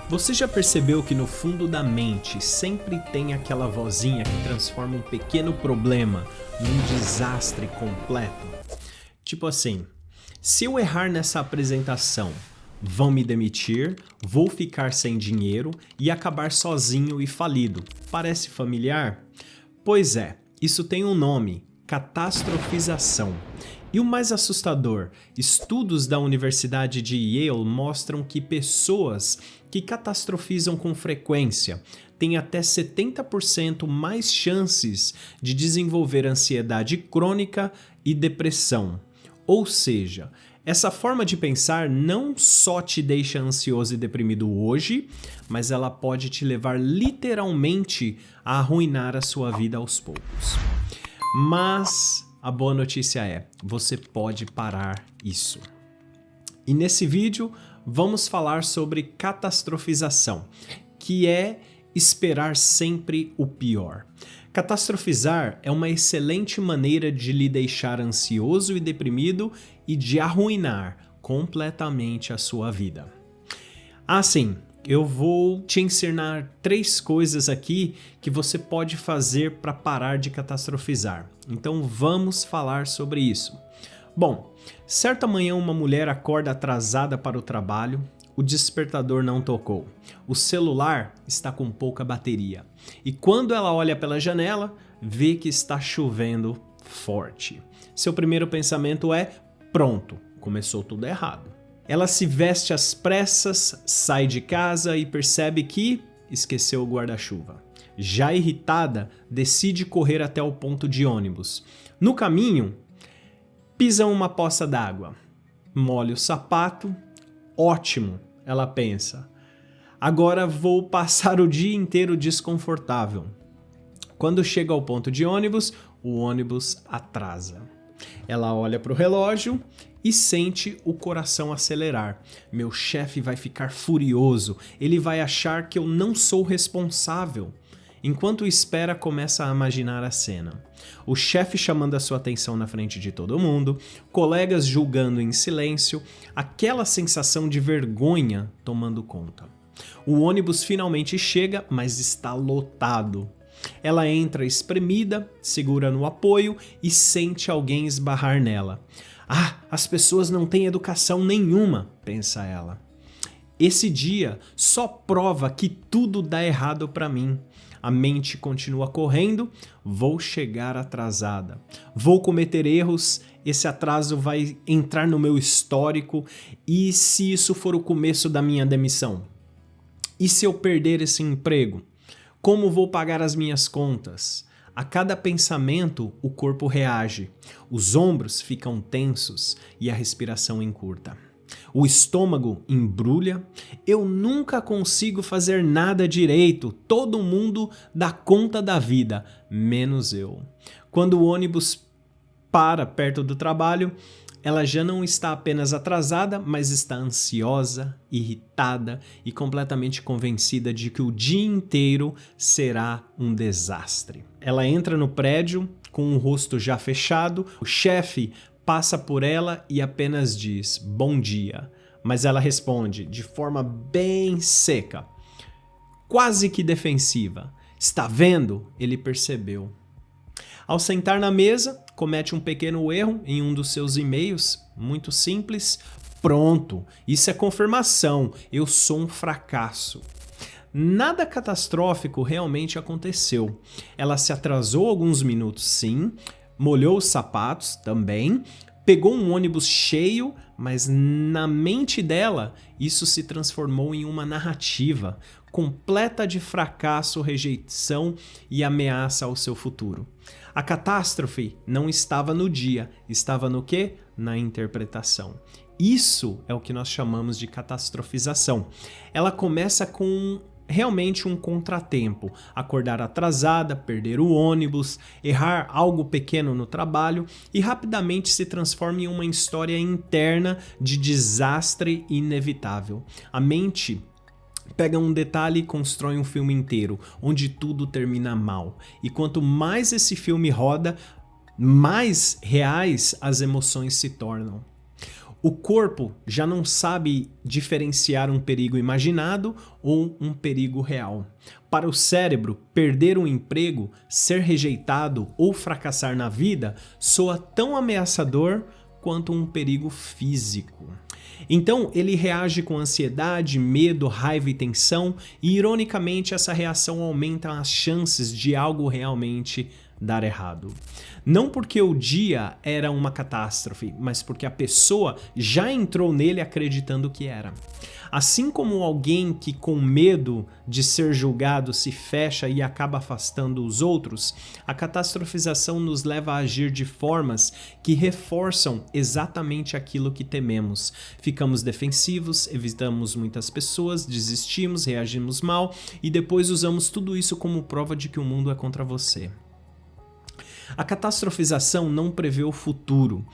Você já percebeu que no fundo da mente sempre tem aquela vozinha que transforma um pequeno problema num desastre completo? Tipo assim, se eu errar nessa apresentação, vão me demitir, vou ficar sem dinheiro e acabar sozinho e falido. Parece familiar? Pois é, isso tem um nome: catastrofização. E o mais assustador, estudos da Universidade de Yale mostram que pessoas que catastrofizam com frequência têm até 70% mais chances de desenvolver ansiedade crônica e depressão. Ou seja, essa forma de pensar não só te deixa ansioso e deprimido hoje, mas ela pode te levar literalmente a arruinar a sua vida aos poucos. Mas a boa notícia é, você pode parar isso. E nesse vídeo vamos falar sobre catastrofização, que é esperar sempre o pior. Catastrofizar é uma excelente maneira de lhe deixar ansioso e deprimido e de arruinar completamente a sua vida. Assim, eu vou te ensinar 3 coisas aqui que você pode fazer para parar de catastrofizar. Então vamos falar sobre isso. Bom, certa manhã uma mulher acorda atrasada para o trabalho, o despertador não tocou, o celular está com pouca bateria e quando ela olha pela janela, vê que está chovendo forte. Seu primeiro pensamento é: pronto, começou tudo errado. Ela se veste às pressas, sai de casa e percebe que esqueceu o guarda-chuva. Já irritada, decide correr até o ponto de ônibus. No caminho, pisa em uma poça d'água. Molha o sapato. Ótimo, ela pensa. Agora vou passar o dia inteiro desconfortável. Quando chega ao ponto de ônibus, o ônibus atrasa. Ela olha para o relógio e sente o coração acelerar. Meu chefe vai ficar furioso, ele vai achar que eu não sou responsável. Enquanto espera, começa a imaginar a cena. O chefe chamando a sua atenção na frente de todo mundo, colegas julgando em silêncio, aquela sensação de vergonha tomando conta. O ônibus finalmente chega, mas está lotado. Ela entra espremida, segura no apoio e sente alguém esbarrar nela. Ah, as pessoas não têm educação nenhuma, pensa ela. Esse dia só prova que tudo dá errado para mim. A mente continua correndo, vou chegar atrasada, vou cometer erros, esse atraso vai entrar no meu histórico e se isso for o começo da minha demissão? E se eu perder esse emprego? Como vou pagar as minhas contas? A cada pensamento, o corpo reage, os ombros ficam tensos e a respiração encurta. O estômago embrulha, eu nunca consigo fazer nada direito, todo mundo dá conta da vida, menos eu. Quando o ônibus para perto do trabalho, ela já não está apenas atrasada, mas está ansiosa, irritada e completamente convencida de que o dia inteiro será um desastre. Ela entra no prédio com o rosto já fechado, o chefe passa por ela e apenas diz bom dia, mas ela responde de forma bem seca, quase que defensiva. Está vendo? Ele percebeu. Ao sentar na mesa, comete um pequeno erro em um dos seus e-mails, muito simples. Pronto, isso é confirmação, eu sou um fracasso. Nada catastrófico realmente aconteceu. Ela se atrasou alguns minutos, sim, molhou os sapatos também, pegou um ônibus cheio, mas na mente dela isso se transformou em uma narrativa completa de fracasso, rejeição e ameaça ao seu futuro. A catástrofe não estava no dia, estava no quê? Na interpretação. Isso é o que nós chamamos de catastrofização. Ela começa com realmente um contratempo, acordar atrasada, perder o ônibus, errar algo pequeno no trabalho e rapidamente se transforma em uma história interna de desastre inevitável. A mente pega um detalhe e constrói um filme inteiro, onde tudo termina mal. E quanto mais esse filme roda, mais reais as emoções se tornam. O corpo já não sabe diferenciar um perigo imaginado ou um perigo real. Para o cérebro, perder um emprego, ser rejeitado ou fracassar na vida soa tão ameaçador quanto um perigo físico. Então ele reage com ansiedade, medo, raiva e tensão, e ironicamente essa reação aumenta as chances de algo realmente dar errado. Não porque o dia era uma catástrofe, mas porque a pessoa já entrou nele acreditando que era. Assim como alguém que com medo de ser julgado se fecha e acaba afastando os outros, a catastrofização nos leva a agir de formas que reforçam exatamente aquilo que tememos. Ficamos defensivos, evitamos muitas pessoas, desistimos, reagimos mal e depois usamos tudo isso como prova de que o mundo é contra você. A catastrofização não prevê o futuro.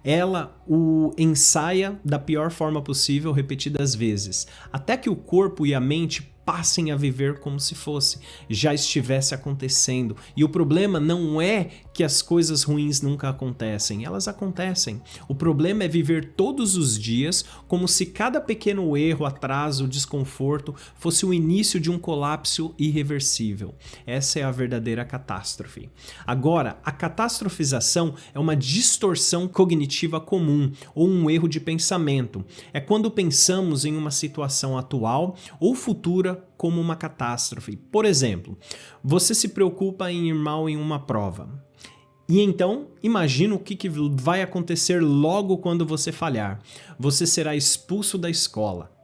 Ela o ensaia da pior forma possível repetidas vezes, até que o corpo e a mente passem a viver como se fosse, já estivesse acontecendo. E o problema não é que as coisas ruins nunca acontecem, elas acontecem. O problema é viver todos os dias como se cada pequeno erro, atraso, desconforto fosse o início de um colapso irreversível. Essa é a verdadeira catástrofe. Agora, a catastrofização é uma distorção cognitiva comum ou um erro de pensamento. É quando pensamos em uma situação atual ou futura como uma catástrofe. Por exemplo, você se preocupa em ir mal em uma prova. E então, imagina o que vai acontecer logo quando você falhar. Você será expulso da escola.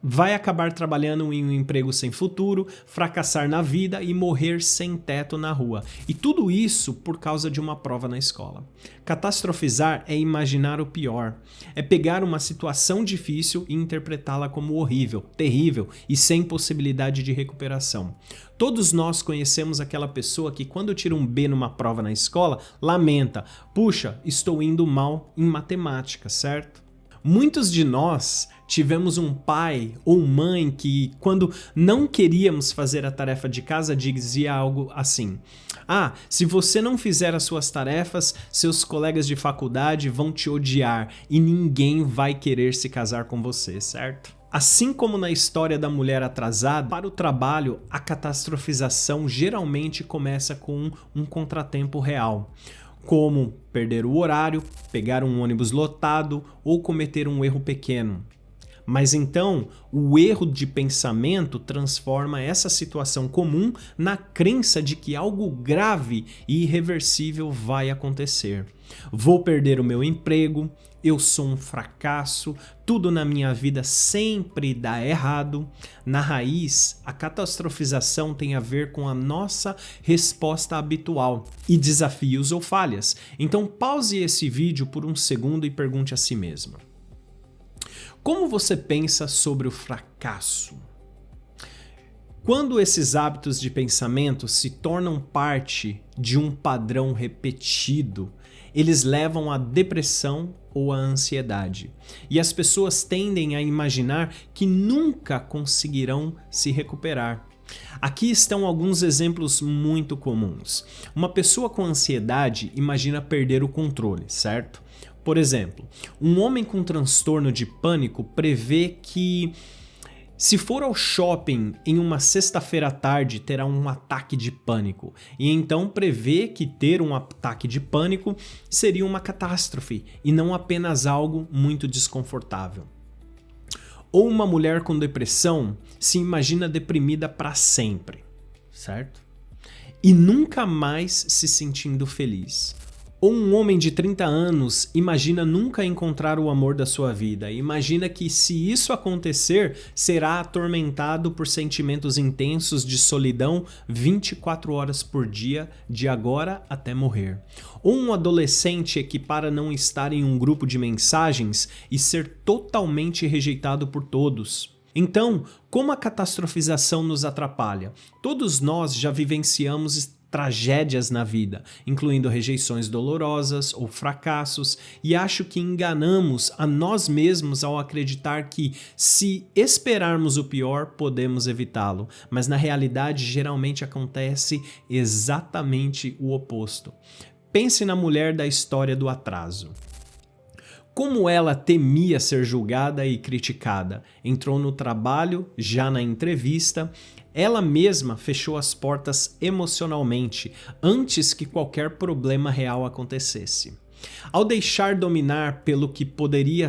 Vai acabar trabalhando em um emprego sem futuro, fracassar na vida e morrer sem teto na rua. E tudo isso por causa de uma prova na escola. Catastrofizar é imaginar o pior. É pegar uma situação difícil e interpretá-la como horrível, terrível e sem possibilidade de recuperação. Todos nós conhecemos aquela pessoa que quando tira um B numa prova na escola, lamenta: puxa, estou indo mal em matemática, certo? Muitos de nós tivemos um pai ou mãe que, quando não queríamos fazer a tarefa de casa, dizia algo assim: ah, se você não fizer as suas tarefas, seus colegas de faculdade vão te odiar e ninguém vai querer se casar com você, certo? Assim como na história da mulher atrasada, para o trabalho, a catastrofização geralmente começa com um contratempo real, como perder o horário, pegar um ônibus lotado ou cometer um erro pequeno. Mas então, o erro de pensamento transforma essa situação comum na crença de que algo grave e irreversível vai acontecer. Vou perder o meu emprego, eu sou um fracasso, tudo na minha vida sempre dá errado. Na raiz, a catastrofização tem a ver com a nossa resposta habitual e desafios ou falhas. Então pause esse vídeo por um segundo e pergunte a si mesmo: como você pensa sobre o fracasso? Quando esses hábitos de pensamento se tornam parte de um padrão repetido, eles levam à depressão ou à ansiedade. E as pessoas tendem a imaginar que nunca conseguirão se recuperar. Aqui estão alguns exemplos muito comuns. Uma pessoa com ansiedade imagina perder o controle, certo? Por exemplo, um homem com transtorno de pânico prevê que, se for ao shopping em uma sexta-feira à tarde, terá um ataque de pânico, e então prevê que ter um ataque de pânico seria uma catástrofe e não apenas algo muito desconfortável. Ou uma mulher com depressão se imagina deprimida para sempre, certo? E nunca mais se sentindo feliz. Ou um homem de 30 anos imagina nunca encontrar o amor da sua vida. Imagina que, se isso acontecer, será atormentado por sentimentos intensos de solidão 24 horas por dia, de agora até morrer. Ou um adolescente que, para não estar em um grupo de mensagens e ser totalmente rejeitado por todos. Então, como a catastrofização nos atrapalha? Todos nós já vivenciamos tragédias na vida, incluindo rejeições dolorosas ou fracassos, e acho que enganamos a nós mesmos ao acreditar que, se esperarmos o pior, podemos evitá-lo, mas na realidade geralmente acontece exatamente o oposto. Pense na mulher da história do atraso. Como ela temia ser julgada e criticada, entrou no trabalho, já na entrevista, ela mesma fechou as portas emocionalmente antes que qualquer problema real acontecesse. Ao deixar dominar pelo que poderia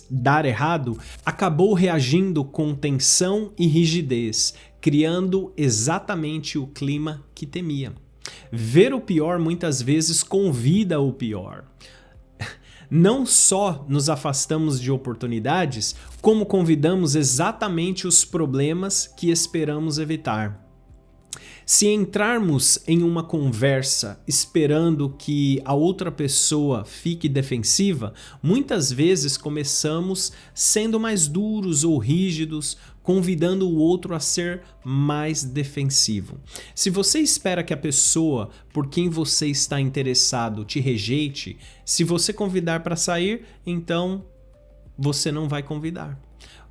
dar errado, acabou reagindo com tensão e rigidez, criando exatamente o clima que temia. Ver o pior muitas vezes convida o pior. Não só nos afastamos de oportunidades, como convidamos exatamente os problemas que esperamos evitar. Se entrarmos em uma conversa esperando que a outra pessoa fique defensiva, muitas vezes começamos sendo mais duros ou rígidos, convidando o outro a ser mais defensivo. Se você espera que a pessoa por quem você está interessado te rejeite, se você convidar para sair, então você não vai convidar.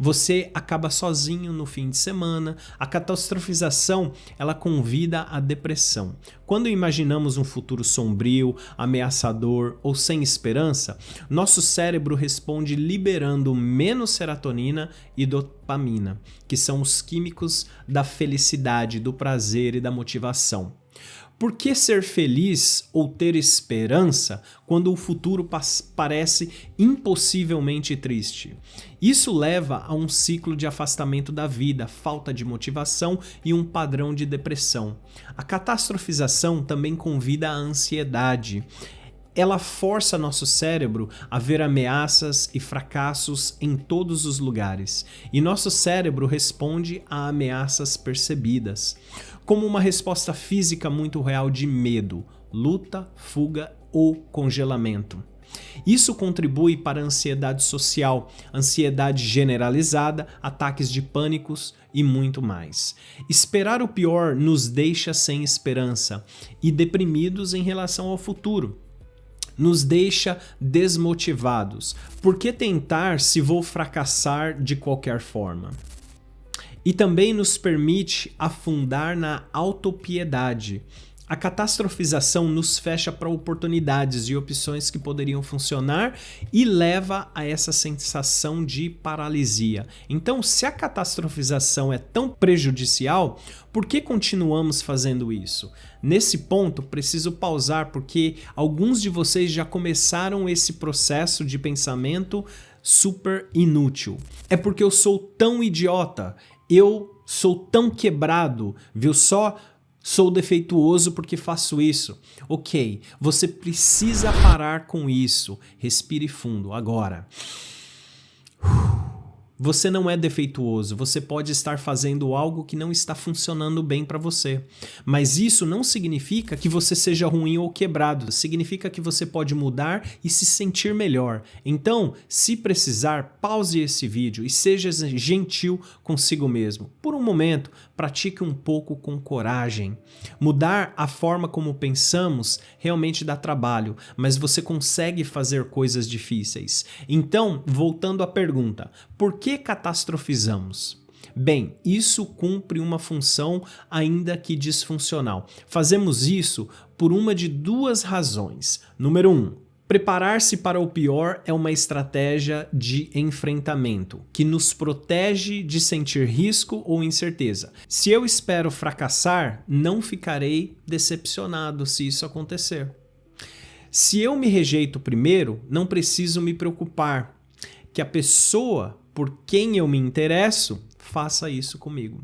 Você acaba sozinho no fim de semana. A catastrofização, ela convida à depressão. Quando imaginamos um futuro sombrio, ameaçador ou sem esperança, nosso cérebro responde liberando menos serotonina e dopamina, que são os químicos da felicidade, do prazer e da motivação. Por que ser feliz ou ter esperança quando o futuro parece impossivelmente triste? Isso leva a um ciclo de afastamento da vida, falta de motivação e um padrão de depressão. A catastrofização também convida à ansiedade. Ela força nosso cérebro a ver ameaças e fracassos em todos os lugares, e nosso cérebro responde a ameaças percebidas, como uma resposta física muito real de medo, luta, fuga ou congelamento. Isso contribui para a ansiedade social, ansiedade generalizada, ataques de pânicos e muito mais. Esperar o pior nos deixa sem esperança e deprimidos em relação ao futuro. Nos deixa desmotivados. Por que tentar se vou fracassar de qualquer forma? E também nos permite afundar na autopiedade. A catastrofização nos fecha para oportunidades e opções que poderiam funcionar e leva a essa sensação de paralisia. Então, se a catastrofização é tão prejudicial, por que continuamos fazendo isso? Nesse ponto, preciso pausar porque alguns de vocês já começaram esse processo de pensamento super inútil. É porque eu sou tão idiota, eu sou tão quebrado, viu só? Sou defeituoso porque faço isso. Ok, você precisa parar com isso. Respire fundo agora. Você não é defeituoso, você pode estar fazendo algo que não está funcionando bem para você. Mas isso não significa que você seja ruim ou quebrado, significa que você pode mudar e se sentir melhor. Então, se precisar, pause esse vídeo e seja gentil consigo mesmo. Por um momento, pratique um pouco com coragem. Mudar a forma como pensamos realmente dá trabalho, mas você consegue fazer coisas difíceis. Então, voltando à pergunta, por que catastrofizamos? Bem, isso cumpre uma função ainda que disfuncional. Fazemos isso por uma de duas razões. Número 1. Preparar-se para o pior é uma estratégia de enfrentamento que nos protege de sentir risco ou incerteza. Se eu espero fracassar, não ficarei decepcionado se isso acontecer. Se eu me rejeito primeiro, não preciso me preocupar que a pessoa por quem eu me interesso faça isso comigo.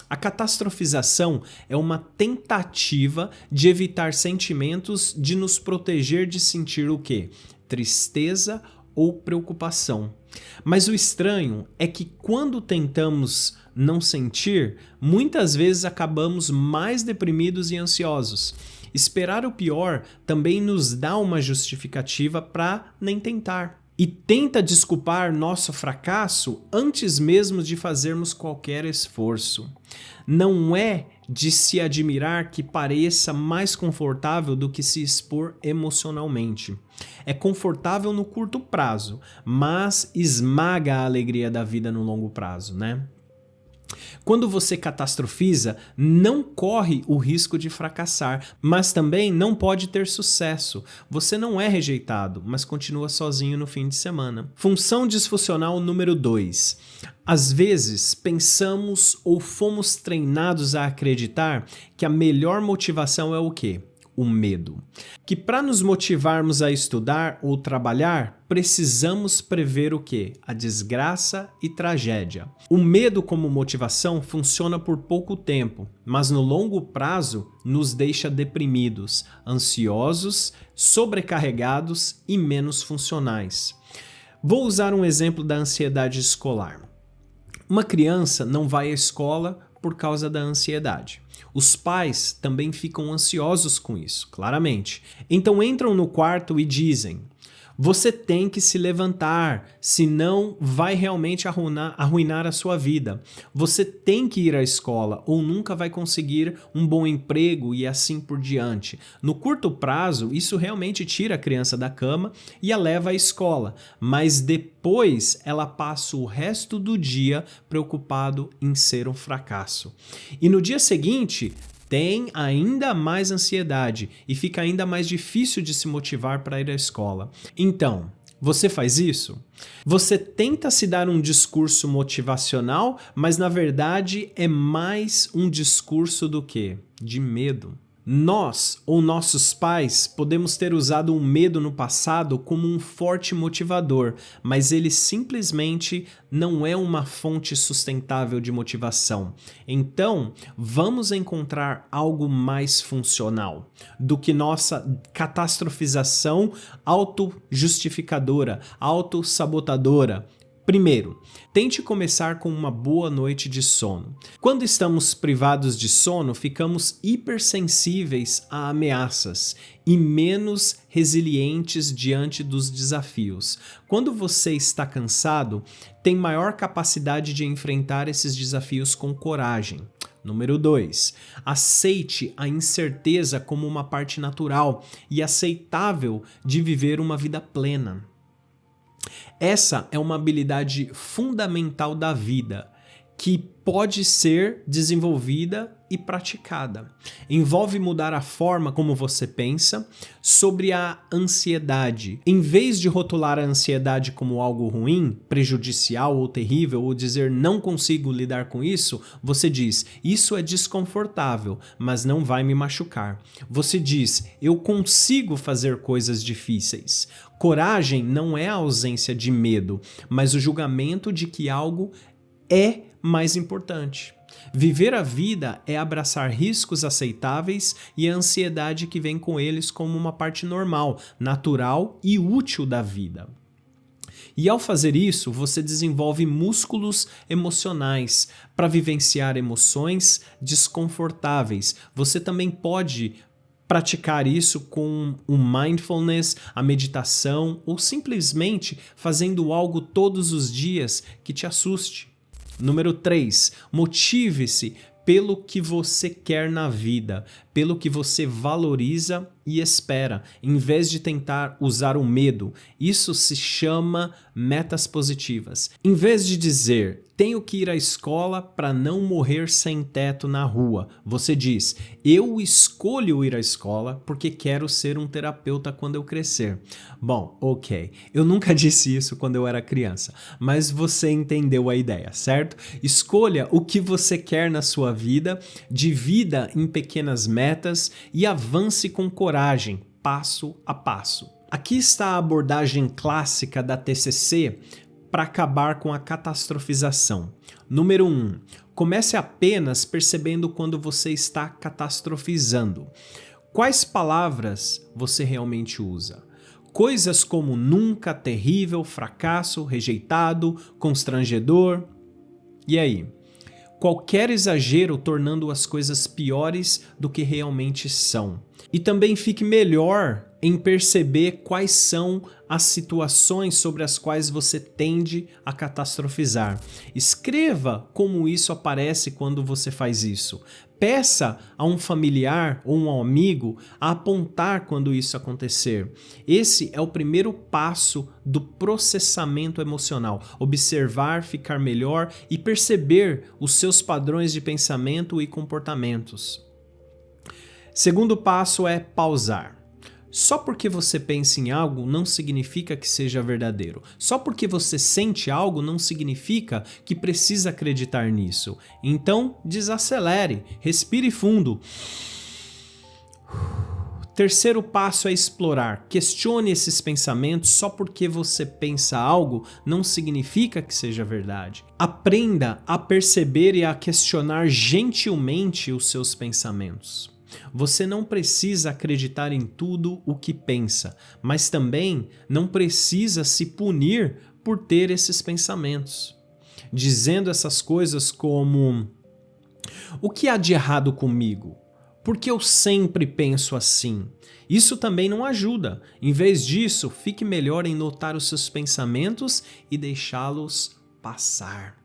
A catastrofização é uma tentativa de evitar sentimentos, de nos proteger de sentir o quê? Tristeza ou preocupação. Mas o estranho é que quando tentamos não sentir, muitas vezes acabamos mais deprimidos e ansiosos. Esperar o pior também nos dá uma justificativa para nem tentar. E tenta desculpar nosso fracasso antes mesmo de fazermos qualquer esforço. Não é de se admirar que pareça mais confortável do que se expor emocionalmente. É confortável no curto prazo, mas esmaga a alegria da vida no longo prazo, né? Quando você catastrofiza, não corre o risco de fracassar, mas também não pode ter sucesso. Você não é rejeitado, mas continua sozinho no fim de semana. Função disfuncional número 2. Às vezes, pensamos ou fomos treinados a acreditar que a melhor motivação é o quê? O medo. Que para nos motivarmos a estudar ou trabalhar, precisamos prever o quê? A desgraça e tragédia. O medo como motivação funciona por pouco tempo, mas no longo prazo nos deixa deprimidos, ansiosos, sobrecarregados e menos funcionais. Vou usar um exemplo da ansiedade escolar. Uma criança não vai à escola por causa da ansiedade. Os pais também ficam ansiosos com isso, claramente. Então entram no quarto e dizem: você tem que se levantar, senão vai realmente arruinar a sua vida. Você tem que ir à escola ou nunca vai conseguir um bom emprego e assim por diante. No curto prazo, isso realmente tira a criança da cama e a leva à escola, mas depois ela passa o resto do dia preocupado em ser um fracasso. E no dia seguinte, tem ainda mais ansiedade e fica ainda mais difícil de se motivar para ir à escola. Então, você faz isso? Você tenta se dar um discurso motivacional, mas na verdade é mais um discurso do que? De medo. Nós ou nossos pais podemos ter usado o medo no passado como um forte motivador, mas ele simplesmente não é uma fonte sustentável de motivação. Então, vamos encontrar algo mais funcional do que nossa catastrofização auto-justificadora, auto-sabotadora. Primeiro, tente começar com uma boa noite de sono. Quando estamos privados de sono, ficamos hipersensíveis a ameaças e menos resilientes diante dos desafios. Quando você está cansado, tem maior capacidade de enfrentar esses desafios com coragem. Número 2. Aceite a incerteza como uma parte natural e aceitável de viver uma vida plena. Essa é uma habilidade fundamental da vida, que pode ser desenvolvida e praticada. Envolve mudar a forma como você pensa sobre a ansiedade. Em vez de rotular a ansiedade como algo ruim, prejudicial ou terrível, ou dizer não consigo lidar com isso, você diz: isso é desconfortável, mas não vai me machucar. Você diz: eu consigo fazer coisas difíceis. Coragem não é a ausência de medo, mas o julgamento de que algo é mais importante. Viver a vida é abraçar riscos aceitáveis e a ansiedade que vem com eles como uma parte normal, natural e útil da vida. E ao fazer isso, você desenvolve músculos emocionais para vivenciar emoções desconfortáveis. Você também pode praticar isso com o mindfulness, a meditação ou simplesmente fazendo algo todos os dias que te assuste. Número 3, motive-se pelo que você quer na vida, pelo que você valoriza e espera, em vez de tentar usar o medo. Isso se chama metas positivas. Em vez de dizer, tenho que ir à escola para não morrer sem teto na rua, você diz, eu escolho ir à escola porque quero ser um terapeuta quando eu crescer. Bom, ok, eu nunca disse isso quando eu era criança, mas você entendeu a ideia, certo? Escolha o que você quer na sua vida, divida em pequenas metas e avance com coragem, passo a passo. Aqui está a abordagem clássica da TCC para acabar com a catastrofização. Número 1. Comece apenas percebendo quando você está catastrofizando. Quais palavras você realmente usa? Coisas como nunca, terrível, fracasso, rejeitado, constrangedor. E aí? Qualquer exagero tornando as coisas piores do que realmente são. E também fique melhor em perceber quais são as situações sobre as quais você tende a catastrofizar. Escreva como isso aparece quando você faz isso. Peça a um familiar ou um amigo a apontar quando isso acontecer. Esse é o primeiro passo do processamento emocional. Observar, ficar melhor e perceber os seus padrões de pensamento e comportamentos. Segundo passo é pausar. Só porque você pensa em algo não significa que seja verdadeiro. Só porque você sente algo não significa que precisa acreditar nisso. Então, desacelere, respire fundo. Terceiro passo é explorar. Questione esses pensamentos. Só porque você pensa algo não significa que seja verdade. Aprenda a perceber e a questionar gentilmente os seus pensamentos. Você não precisa acreditar em tudo o que pensa, mas também não precisa se punir por ter esses pensamentos. Dizendo essas coisas como: o que há de errado comigo? Por que eu sempre penso assim? Isso também não ajuda. Em vez disso, fique melhor em notar os seus pensamentos e deixá-los passar.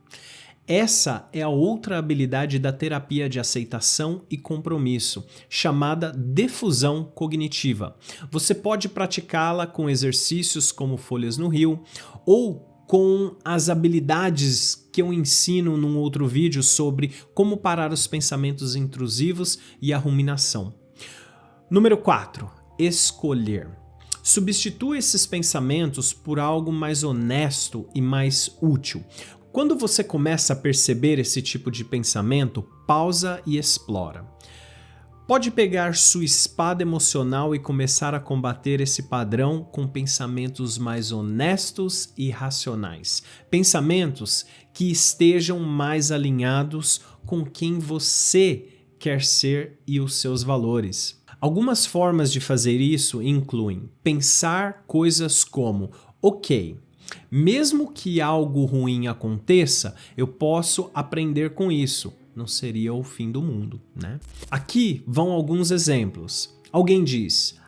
Essa é a outra habilidade da terapia de aceitação e compromisso, chamada defusão cognitiva. Você pode praticá-la com exercícios como Folhas no Rio ou com as habilidades que eu ensino num outro vídeo sobre como parar os pensamentos intrusivos e a ruminação. Número 4. Escolher. Substitua esses pensamentos por algo mais honesto e mais útil. Quando você começa a perceber esse tipo de pensamento, pausa e explora. Pode pegar sua espada emocional e começar a combater esse padrão com pensamentos mais honestos e racionais. Pensamentos que estejam mais alinhados com quem você quer ser e os seus valores. Algumas formas de fazer isso incluem pensar coisas como: ok, mesmo que algo ruim aconteça, eu posso aprender com isso. Não seria o fim do mundo, né? Aqui vão alguns exemplos. Alguém diz: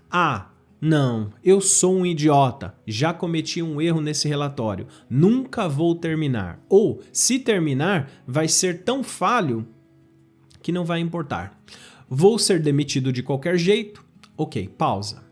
não, eu sou um idiota, já cometi um erro nesse relatório, nunca vou terminar. Ou, se terminar, vai ser tão falho que não vai importar. Vou ser demitido de qualquer jeito. Ok, pausa.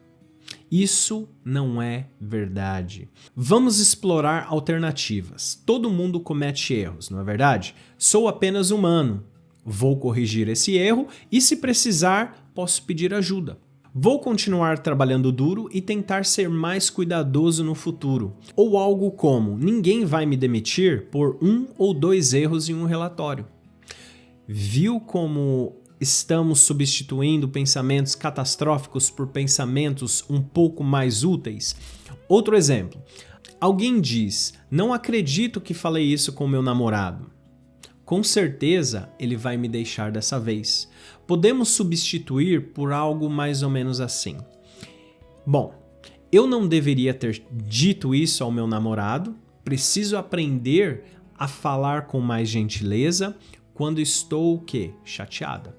Isso não é verdade. Vamos explorar alternativas. Todo mundo comete erros, não é verdade? Sou apenas humano. Vou corrigir esse erro e, se precisar, posso pedir ajuda. Vou continuar trabalhando duro e tentar ser mais cuidadoso no futuro. Ou algo como: ninguém vai me demitir por 1 ou 2 erros em um relatório. Viu como estamos substituindo pensamentos catastróficos por pensamentos um pouco mais úteis? Outro exemplo. Alguém diz: não acredito que falei isso com meu namorado. Com certeza ele vai me deixar dessa vez. Podemos substituir por algo mais ou menos assim: bom, eu não deveria ter dito isso ao meu namorado. Preciso aprender a falar com mais gentileza quando estou o quê? Chateada.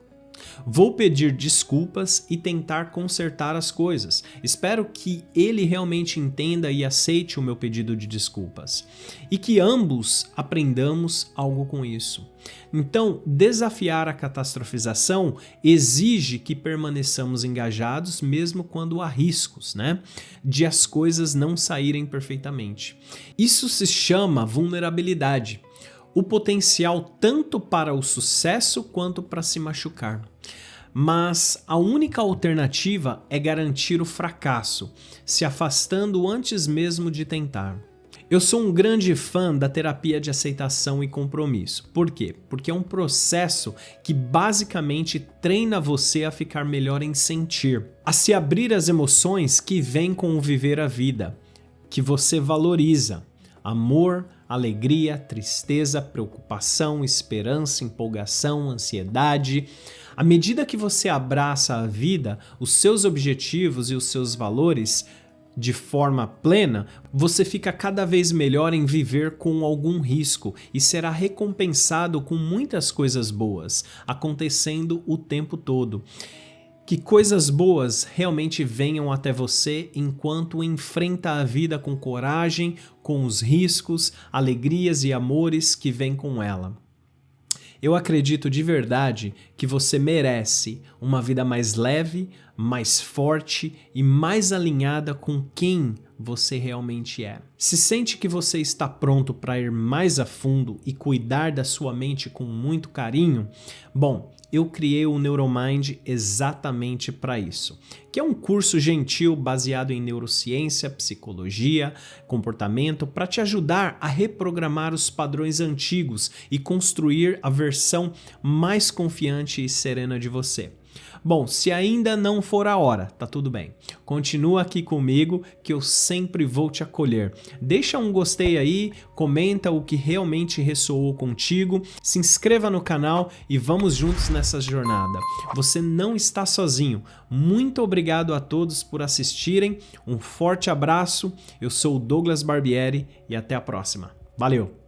Vou pedir desculpas e tentar consertar as coisas. Espero que ele realmente entenda e aceite o meu pedido de desculpas. E que ambos aprendamos algo com isso. Então, desafiar a catastrofização exige que permaneçamos engajados mesmo quando há riscos, né? De as coisas não saírem perfeitamente. Isso se chama vulnerabilidade. O potencial tanto para o sucesso quanto para se machucar. Mas a única alternativa é garantir o fracasso, se afastando antes mesmo de tentar. Eu sou um grande fã da terapia de aceitação e compromisso. Por quê? Porque é um processo que basicamente treina você a ficar melhor em sentir, a se abrir às emoções que vêm com o viver a vida, que você valoriza. Amor, alegria, tristeza, preocupação, esperança, empolgação, ansiedade. À medida que você abraça a vida, os seus objetivos e os seus valores de forma plena, você fica cada vez melhor em viver com algum risco e será recompensado com muitas coisas boas acontecendo o tempo todo. Que coisas boas realmente venham até você enquanto enfrenta a vida com coragem, com os riscos, alegrias e amores que vêm com ela. Eu acredito de verdade que você merece uma vida mais leve, mais forte e mais alinhada com quem você realmente é. Se sente que você está pronto para ir mais a fundo e cuidar da sua mente com muito carinho? Bom, eu criei o Neuromind exatamente para isso, que é um curso gentil baseado em neurociência, psicologia, comportamento, para te ajudar a reprogramar os padrões antigos e construir a versão mais confiante e serena de você. Bom, se ainda não for a hora, tá tudo bem. Continua aqui comigo que eu sempre vou te acolher. Deixa um gostei aí, comenta o que realmente ressoou contigo, se inscreva no canal e vamos juntos nessa jornada. Você não está sozinho. Muito obrigado a todos por assistirem. Um forte abraço. Eu sou o Douglas Barbieri e até a próxima. Valeu!